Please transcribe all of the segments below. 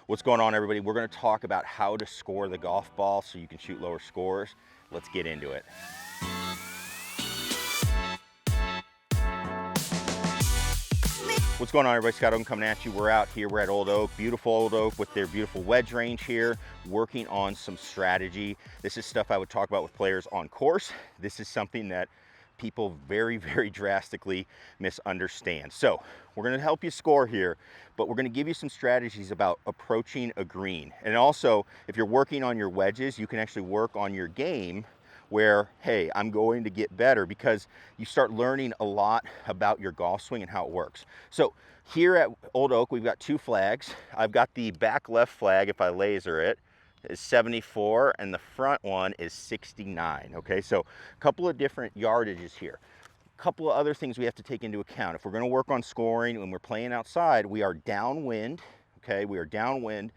What's going on, everybody? We're going to talk about how to score the golf ball so you can shoot lower scores. Let's get into it. What's going on, everybody? Scott Oaken coming at you. We're out here. We're at Old Oak, beautiful Old Oak with their beautiful wedge range here, working on some strategy. This is stuff I would talk about with players on course. This is something that people very, very drastically misunderstand. So we're going to help you score here, but we're going to give you some strategies about approaching a green. And also, if you're working on your wedges, you can actually work on your game where, hey, I'm going to get better, because you start learning a lot about your golf swing and how it works. So here at Old Oak, we've got two flags. I've got the back left flag, if I laser it, is 74, and the front one is 69. Okay, so a couple of different yardages here. A couple of other things we have to take into account. If we're going to work on scoring when we're playing outside, we are downwind. Okay, we are downwind,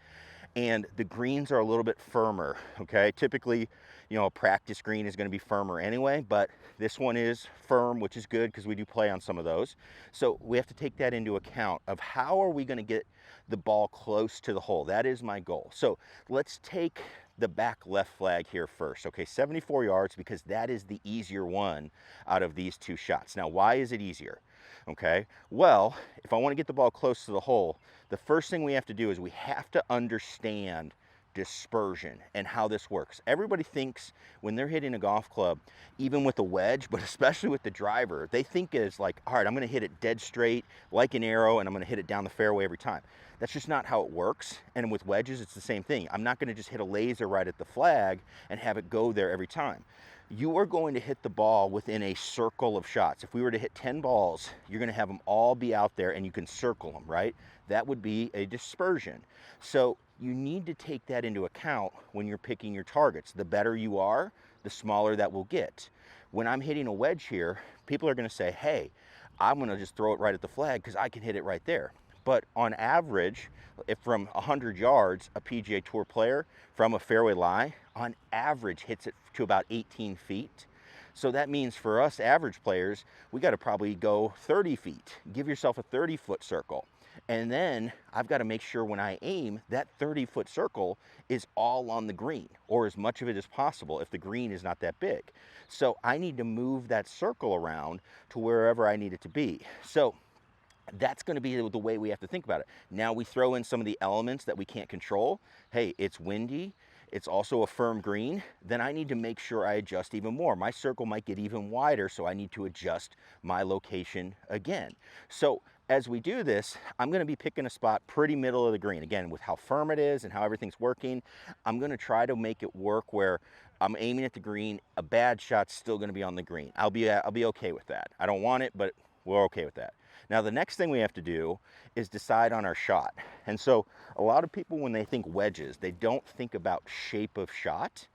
and the greens are a little bit firmer. Okay, typically, you know, a practice green is going to be firmer anyway, but this one is firm, which is good because we do play on some of those. So we have to take that into account of how are we going to get the ball close to the hole. That is my goal. So let's take the back left flag here first. Okay, 74 yards, because that is the easier one out of these two shots. Now, why is it easier? Okay, well, if I want to get the ball close to the hole, the first thing we have to do is we have to understand dispersion and how this works. Everybody thinks when they're hitting a golf club, even with a wedge, but especially with the driver, they think it's like, all right, I'm going to hit it dead straight like an arrow, and I'm going to hit it down the fairway every time. That's just not how it works. And with wedges, it's the same thing. I'm not going to just hit a laser right at the flag and have it go there every time. You are going to hit the ball within a circle of shots. If we were to hit 10 balls, you're going to have them all be out there and you can circle them, right? That would be a dispersion. So you need to take that into account when you're picking your targets. The better you are, the smaller that will get. When I'm hitting a wedge here, people are going to say, hey, I'm going to just throw it right at the flag because I can hit it right there. But on average, if from 100 yards, a PGA Tour player from a fairway lie, on average hits it to about 18 feet. So that means for us average players, we got to probably go 30 feet. Give yourself a 30-foot circle. And then I've got to make sure when I aim, that 30-foot circle is all on the green, or as much of it as possible if the green is not that big. So I need to move that circle around to wherever I need it to be. So that's going to be the way we have to think about it. Now we throw in some of the elements that we can't control. Hey, it's windy. It's also a firm green. Then I need to make sure I adjust even more. My circle might get even wider, so I need to adjust my location again. So as we do this, I'm going to be picking a spot pretty middle of the green. Again, with how firm it is and how everything's working, I'm going to try to make it work where I'm aiming at the green. A bad shot's still going to be on the green. I'll be okay with that. I don't want it, but we're okay with that. Now, the next thing we have to do is decide on our shot. And so a lot of people, when they think wedges, they don't think about shape of shot,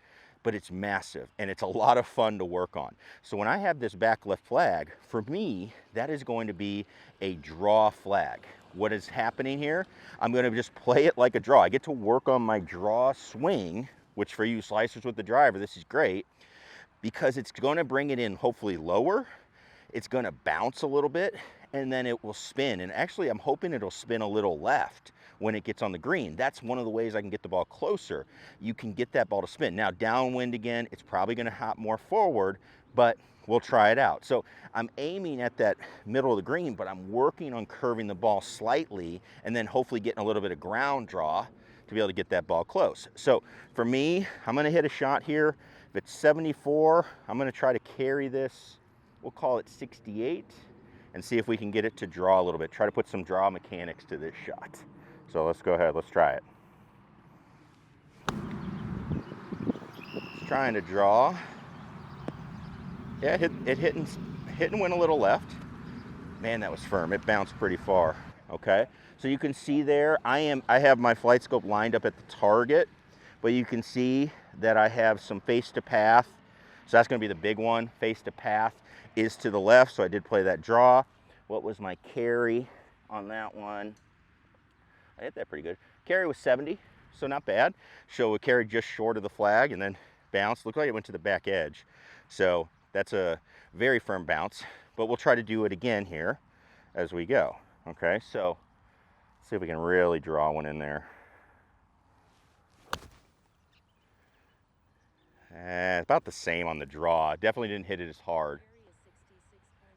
but it's massive and it's a lot of fun to work on. So when I have this back left flag, for me, that is going to be a draw flag. What is happening here? I'm going to just play it like a draw. I get to work on my draw swing, which for you slicers with the driver, this is great, because it's going to bring it in hopefully lower. It's going to bounce a little bit, and then it will spin. And actually, I'm hoping it'll spin a little left when it gets on the green. That's one of the ways I can get the ball closer. You can get that ball to spin. Now, downwind again, it's probably going to hop more forward, but we'll try it out. So I'm aiming at that middle of the green, but I'm working on curving the ball slightly and then hopefully getting a little bit of ground draw to be able to get that ball close. So for me, I'm going to hit a shot here. If it's 74, I'm going to try to carry this. We'll call it 68 and see if we can get it to draw a little bit. Try to put some draw mechanics to this shot. So let's go ahead, let's try it. Just trying to draw. Yeah, it hit and went a little left. Man, that was firm. It bounced pretty far. Okay, so you can see there, I have my flight scope lined up at the target, but you can see that I have some face to path. So that's going to be the big one. Face to path is to the left, so I did play that draw. What was my carry on that one? I hit that pretty good. Carry was 70, so not bad. So it carried just short of the flag and then bounced. Looked like it went to the back edge. So that's a very firm bounce, but we'll try to do it again here as we go. Okay, so let's see if we can really draw one in there. About the same on the draw. Definitely didn't hit it as hard.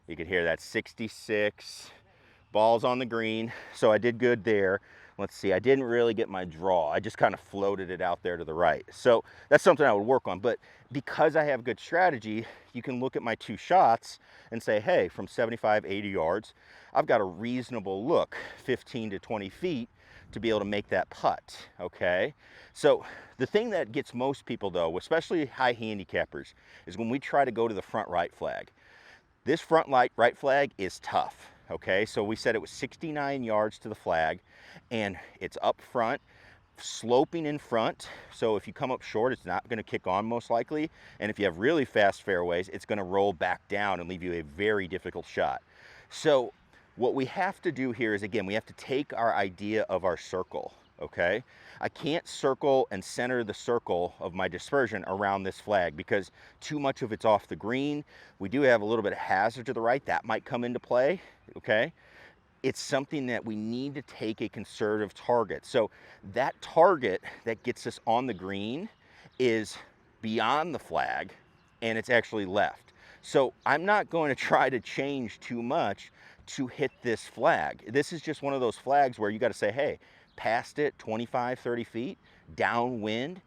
You could hear that 66. Balls on the green, so I did good there. Let's see, I didn't really get my draw. I just kind of floated it out there to the right. So that's something I would work on. But because I have good strategy, you can look at my 2 shots and say, hey, from 75, 80 yards, I've got a reasonable look, 15 to 20 feet, to be able to make that putt, okay? So the thing that gets most people, though, especially high handicappers, is when we try to go to the front right flag. This front right flag is tough. Okay, so we said it was 69 yards to the flag, and it's up front, sloping in front. So if you come up short, it's not going to kick on most likely. And if you have really fast fairways, it's going to roll back down and leave you a very difficult shot. So what we have to do here is, again, we have to take our idea of our circle. Okay, I can't circle and center the circle of my dispersion around this flag because too much of it's off the green. We do have a little bit of hazard to the right that might come into play. Okay, it's something that we need to take a conservative target. So that target that gets us on the green is beyond the flag, and it's actually left. So I'm not going to try to change too much to hit this flag. This is just one of those flags where you got to say, hey, past it 25, 30 feet, downwind,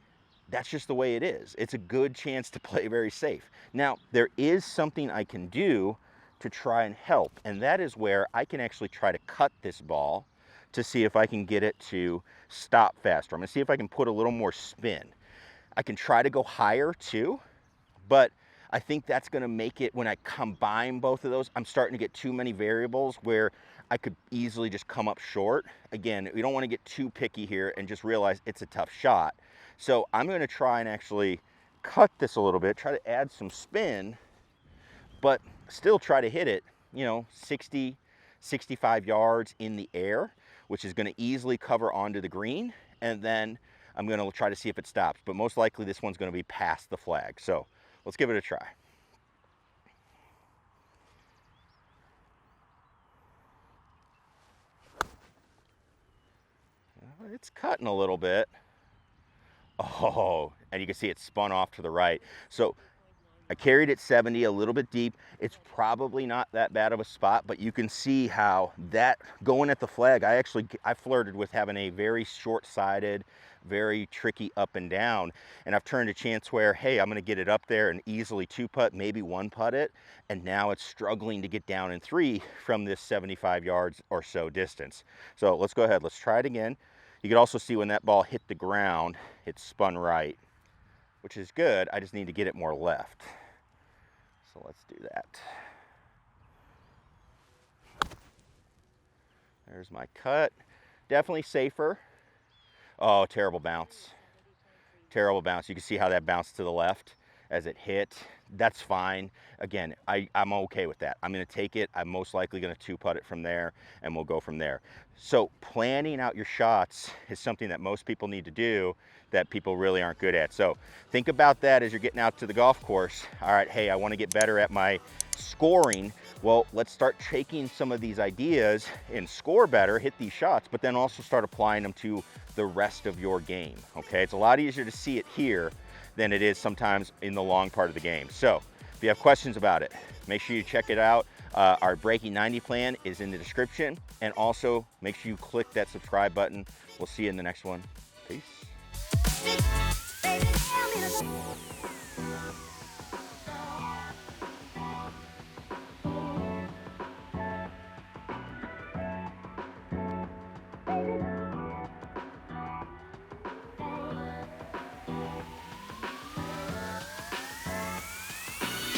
that's just the way it is. It's a good chance to play very safe. Now, there is something I can do to try and help, and that is where I can actually try to cut this ball to see if I can get it to stop faster. I'm gonna see if I can put a little more spin. I can try to go higher too, but I think that's gonna make it, when I combine both of those, I'm starting to get too many variables where I could easily just come up short. Again, we don't want to get too picky here and just realize it's a tough shot. So I'm going to try and actually cut this a little bit, try to add some spin, but still try to hit it, 60, 65 yards in the air, which is going to easily cover onto the green. And then I'm going to try to see if it stops. But most likely this one's going to be past the flag. So let's give it a try. It's cutting a little bit. Oh, and you can see it spun off to the right. So I carried it 70, a little bit deep. It's probably not that bad of a spot, but you can see how that going at the flag, I flirted with having a very short-sided, very tricky up and down. And I've turned a chance where, hey, I'm gonna get it up there and easily 2-putt, maybe 1-putt it. And now it's struggling to get down in 3 from this 75 yards or so distance. So let's go ahead, let's try it again. You can also see when that ball hit the ground, it spun right, which is good. I just need to get it more left. So let's do that. There's my cut. Definitely safer. Oh, terrible bounce. Terrible bounce. You can see how that bounced to the left as it hit. That's fine. Again, I'm okay with that. I'm going to take it. I'm most likely going to 2-putt it from there, and we'll go from there. So planning out your shots is something that most people need to do that people really aren't good at. So think about that as you're getting out to the golf course. All right, hey, I want to get better at my scoring. Well, let's start taking some of these ideas and score better, hit these shots, but then also start applying them to the rest of your game, okay? It's a lot easier to see it here than it is sometimes in the long part of the game. So if you have questions about it, make sure you check it out. Our Breaking 90 plan is in the description, and also make sure you click that subscribe button. We'll see you in the next one. Peace.